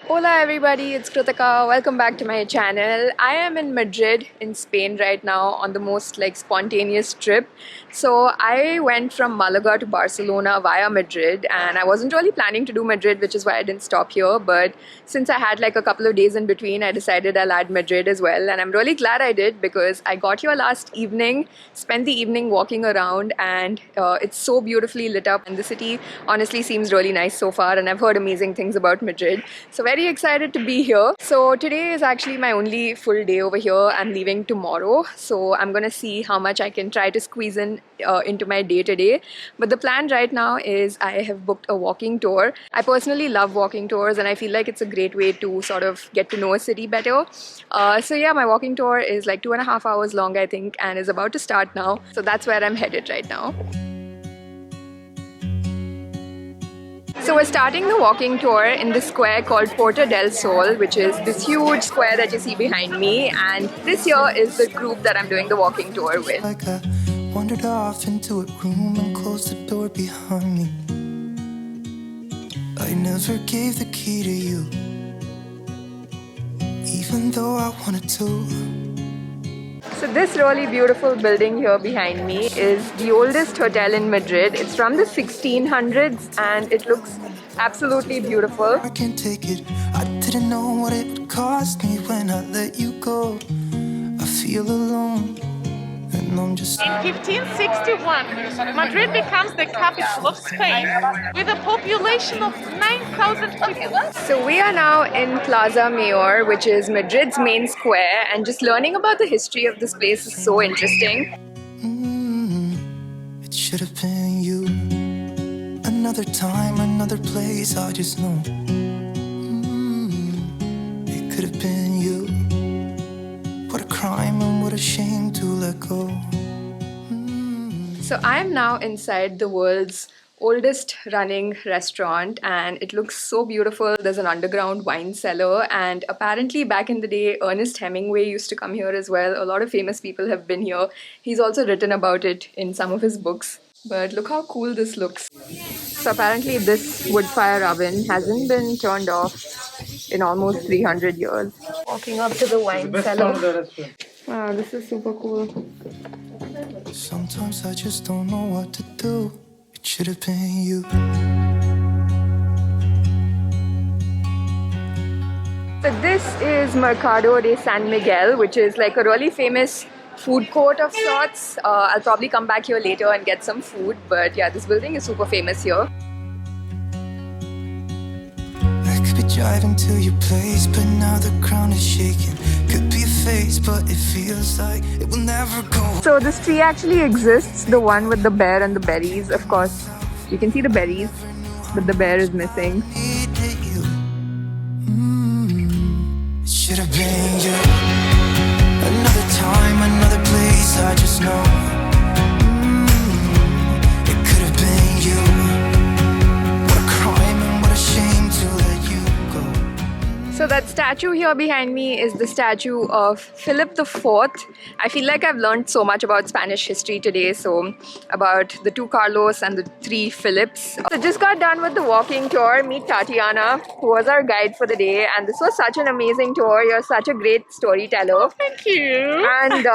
Hola everybody, it's Kritika. Welcome back to my channel. I am in Madrid in Spain right now on the most spontaneous trip. So I went from Malaga to Barcelona via Madrid, and I wasn't really planning to do Madrid, which is why I didn't stop here. But since I had a couple of days in between, I decided I'll add Madrid as well. And I'm really glad I did because I got here last evening, spent the evening walking around, and it's so beautifully lit up. And the city honestly seems really nice so far, and I've heard amazing things about Madrid. So very excited to be here. So today is actually my only full day over here. I'm leaving tomorrow, so I'm gonna see how much I can try to squeeze in into my day today. But the plan right now is I have booked a walking tour. I personally love walking tours, and I feel like it's a great way to sort of get to know a city better. So yeah, my walking tour is 2.5 hours long, I think, and is about to start now. So that's where I'm headed right now. So we're starting the walking tour in this square called Porta del Sol, which is this huge square that you see behind me. And this here is the group that I'm doing the walking tour with. I wandered off into a room and closed the door behind me. I never gave the key to you, even though I wanted to. So this really beautiful building here behind me is the oldest hotel in Madrid. It's from the 1600s and it looks absolutely beautiful. I can't take it. I didn't know what it would cost me when I let you go. I feel alone. In 1561, Madrid becomes the capital of Spain with a population of 9,000 people. So we are now in Plaza Mayor, which is Madrid's main square, and just learning about the history of this place is so interesting. It should have been you. Another time, another place, I just know. It could have been you. What a crime and what a shame to let go. So I am now inside the world's oldest running restaurant, and it looks so beautiful. There's an underground wine cellar, and apparently back in the day Ernest Hemingway used to come here as well. A lot of famous people have been here. He's also written about it in some of his books. But look how cool this looks. So apparently this wood fire oven hasn't been turned off in almost 300 years. Walking up to the wine cellar. Wow, this is super cool. Sometimes I just don't know what to do. It should have been you. So this is Mercado de San Miguel, which is a really famous food court of sorts. I'll probably come back here later and get some food, but yeah, this building is super famous here. I could be driving to your place, but now the ground is shaking. Could be a phase, but it feels like it will never go. So this tree actually exists, the one with the bear and the berries. Of course, you can see the berries, but the bear is missing. Needed you. It should have been you. Another time, another place, I just know. It could have been you. What a crime and what a shame to let you go. So that statue here behind me is the statue of Philip IV. I feel like I've learned so much about Spanish history today, so about the 2 Carlos and the 3 Philips. So just got done with the walking tour. Meet Tatiana, who was our guide for the day, and this was such an amazing tour. You're such a great storyteller. Thank you. And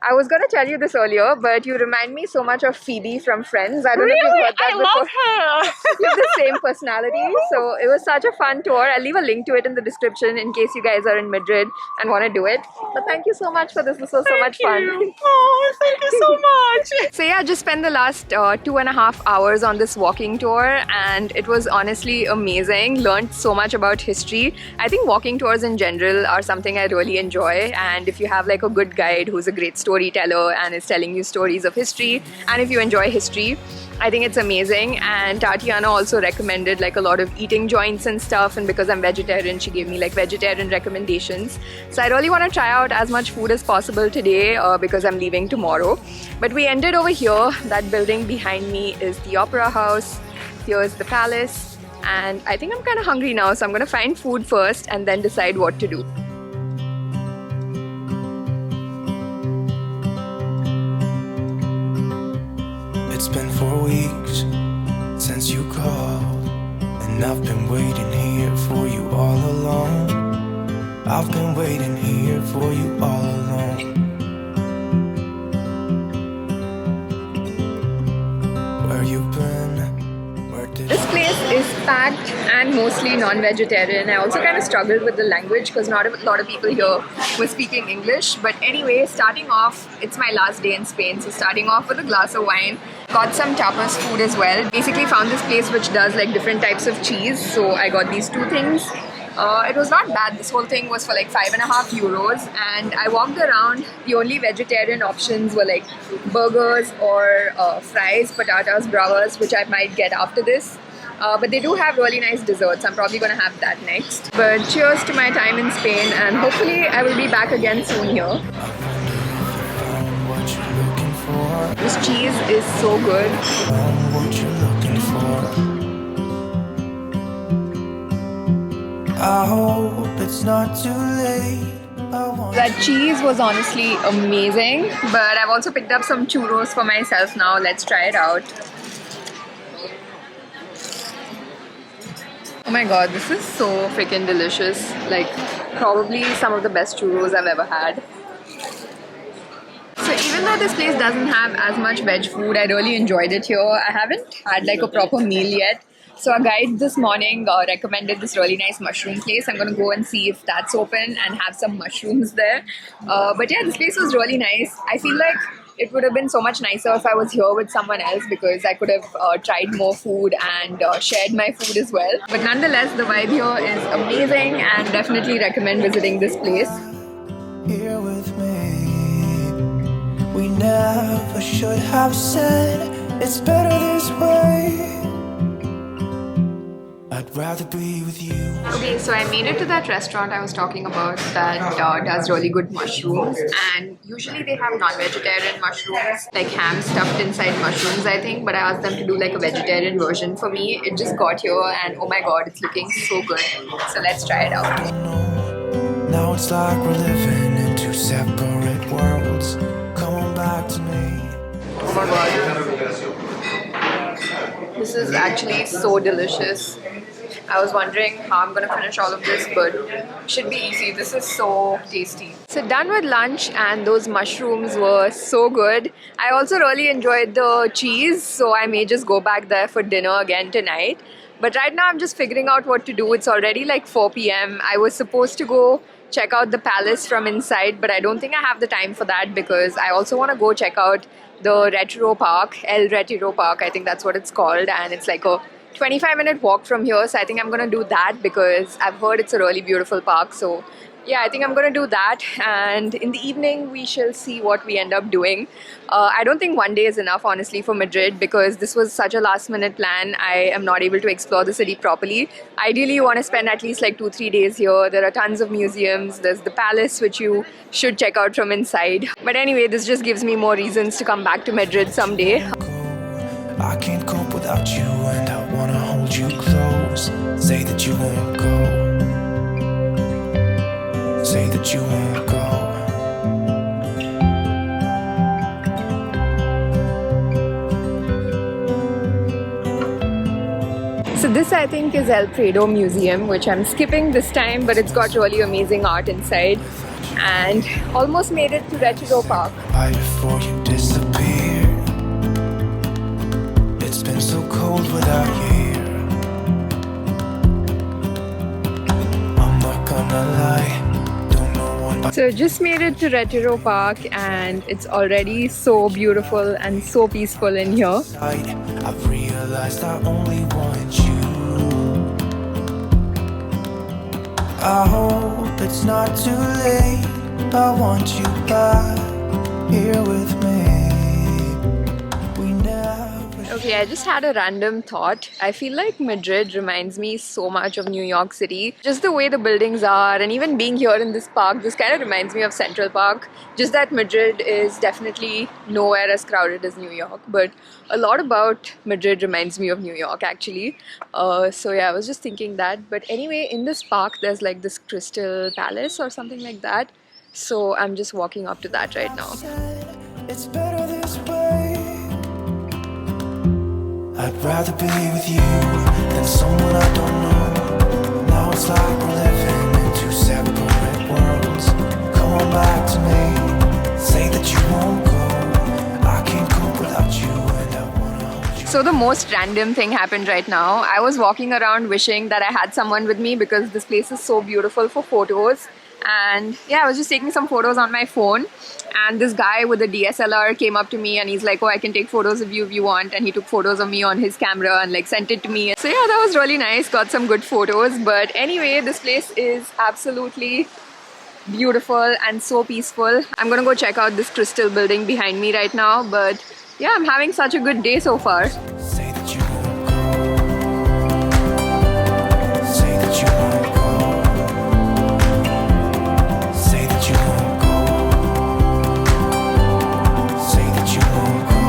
I was going to tell you this earlier, but you remind me so much of Phoebe from Friends. I don't know if you've heard that I before. love her. You have the same personality, so it was such a fun tour. I'll leave a link to it in the description in case you guys are in Madrid and want to do it. But thank you so much for this. This was so much fun. Oh, thank you so much. So yeah, just spent the last 2.5 hours on this walking tour, and it was honestly amazing. Learned so much about history. I think walking tours in general are something I really enjoy, and if you have a good guide who's a great storyteller and is telling you stories of history, and if you enjoy history, I think it's amazing. And Tatiana also recommended a lot of eating joints and stuff, and because I'm vegetarian, she gave me vegetarian recommendations. So I really want to try out as much food as possible today because I'm leaving tomorrow. But we ended over here. That building behind me is the Opera House. Here's the palace, and I think I'm kind of hungry now, so I'm going to find food first and then decide what to do. It's been 4 weeks since you called, and And I've been waiting here for you all along. I've been waiting here for you all along. Where you been? Where did This place is packed and mostly non-vegetarian. I also kind of struggled with the language because not a lot of people here were speaking English. But anyway, starting off, it's my last day in Spain. So starting off with a glass of wine. Got some tapas food as well. Basically found this place which does like different types of cheese. So I got these two things. It was not bad. This whole thing was for like €5.5, and I walked around. The only vegetarian options were like burgers or fries, patatas bravas, which I might get after this. But they do have really nice desserts. I'm probably going to have that next. But cheers to my time in Spain, and hopefully I will be back again soon here. This cheese is so good. what you're looking for? I hope it's not too late. That cheese was honestly amazing, but I've also picked up some churros for myself now. Let's try it out. Oh my god, this is so freaking delicious. Like, probably some of the best churros I've ever had. So even though this place doesn't have as much veg food, I really enjoyed it here. I haven't had like a proper meal yet. So our guide this morning recommended this really nice mushroom place. I'm going to go and see if that's open and have some mushrooms there. But yeah, this place was really nice. I feel like it would have been so much nicer if I was here with someone else because I could have tried more food and shared my food as well. But nonetheless, the vibe here is amazing and definitely recommend visiting this place. Here with me, we never should have said it's better this way. I'd rather be with you. Okay, so I made it to that restaurant I was talking about that does really good mushrooms, and usually they have non-vegetarian mushrooms, like ham stuffed inside mushrooms I think, but I asked them to do like a vegetarian version for me. It just got here and oh my god, it's looking so good. So let's try it out. Now it's like we're living in two separate worlds. Come on back to me. Oh my god. This is actually so delicious. I was wondering how I'm gonna finish all of this, but it should be easy. This is so tasty. So done with lunch, and those mushrooms were so good. I also really enjoyed the cheese, so I may just go back there for dinner again tonight. But right now I'm just figuring out what to do. It's already like 4 p.m. I was supposed to go check out the palace from inside, but I don't think I have the time for that because I also want to go check out the Retiro Park, El Retiro Park, I think that's what it's called, and it's like a 25-minute walk from here, so I think I'm gonna do that because I've heard it's a really beautiful park. So yeah, I think I'm gonna do that, and in the evening we shall see what we end up doing. I don't think one day is enough honestly for Madrid because this was such a last-minute plan. I am not able to explore the city properly. Ideally you want to spend at least like 2-3 days here. There are tons of museums. There's the palace which you should check out from inside. But anyway, this just gives me more reasons to come back to Madrid someday. I can't cope without you, and I wanna hold you close. Say that you won't go. Say that you won't go. So this I think is El Prado Museum, which I'm skipping this time, but it's got really amazing art inside. And almost made it to Retiro Park. Right before you disappear. It's been so cold without you here. I'm not gonna lie. So just made it to Retiro Park and it's already so beautiful and so peaceful in here. I've realized I only want you. I hope it's not too late. I want you back here with me. Okay, I just had a random thought. I feel like Madrid reminds me so much of New York City. Just the way the buildings are, and even being here in this park, this kind of reminds me of Central Park. Just that Madrid is definitely nowhere as crowded as New York, but a lot about Madrid reminds me of New York actually. So yeah, I was just thinking that. But anyway, in this park there's like this crystal palace or something like that. So I'm just walking up to that right now. It's better this way. I'd rather be with you than someone I don't know. Now it's like we're living in two separate worlds. Come on back to me, say that you won't go. I can't cope without you and I wanna hold you. So the most random thing happened right now. I was walking around wishing that I had someone with me because this place is so beautiful for photos. And yeah, I was just taking some photos on my phone, and this guy with a DSLR came up to me and he's like, oh, I can take photos of you if you want, and he took photos of me on his camera and like sent it to me. So yeah, that was really nice, got some good photos. But anyway, this place is absolutely beautiful and so peaceful. I'm gonna go check out this crystal building behind me right now, but yeah, I'm having such a good day so far. Say that you won't go. Say that you won't go. Say that you won't go. Say that you won't go.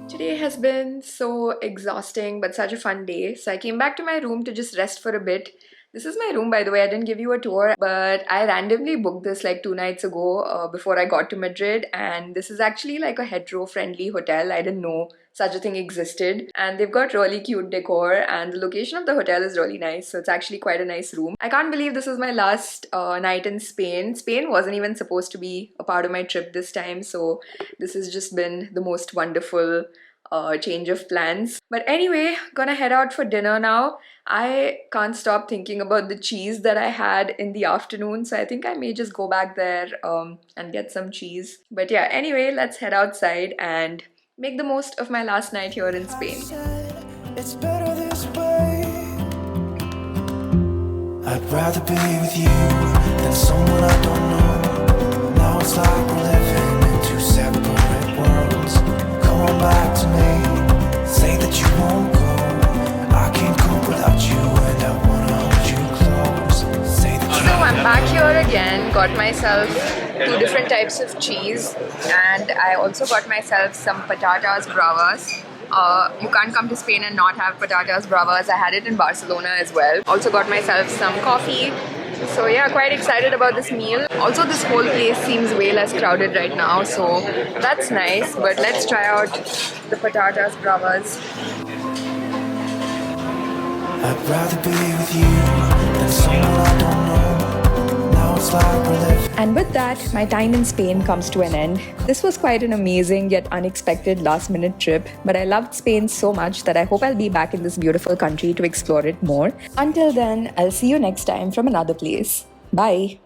Today has been so exhausting but such a fun day. So I came back to my room to just rest for a bit. This is my room, by the way. I didn't give you a tour, but I randomly booked this like 2 nights ago before I got to Madrid, and this is actually like a hetero-friendly hotel. I didn't know such a thing existed, and they've got really cute decor, and the location of the hotel is really nice, so it's actually quite a nice room. I can't believe this is my last night in Spain. Spain wasn't even supposed to be a part of my trip this time, so this has just been the most wonderful change of plans. But anyway, gonna head out for dinner now. I can't stop thinking about the cheese that I had in the afternoon, so I think I may just go back there and get some cheese. But yeah, anyway, let's head outside and make the most of my last night here in Spain. It's better this way. I'd rather be with you than someone I don't know. Now it's like we're living in two separate worlds. Come on back to me, say that you won't go. I can't cope without you and I wanna hold you close. Say that you So I'm back here again, got myself 2 different types of cheese, and I also got myself some patatas bravas. You can't come to Spain and not have patatas bravas. I had it in Barcelona as well. Also got myself some coffee. So yeah, quite excited about this meal. Also, this whole place seems way less crowded right now, so that's nice. But let's try out the patatas bravas. I'd rather be with you than someone I don't know. Now it's like we're living. And with that, my time in Spain comes to an end. This was quite an amazing yet unexpected last-minute trip, but I loved Spain so much that I hope I'll be back in this beautiful country to explore it more. Until then, I'll see you next time from another place. Bye!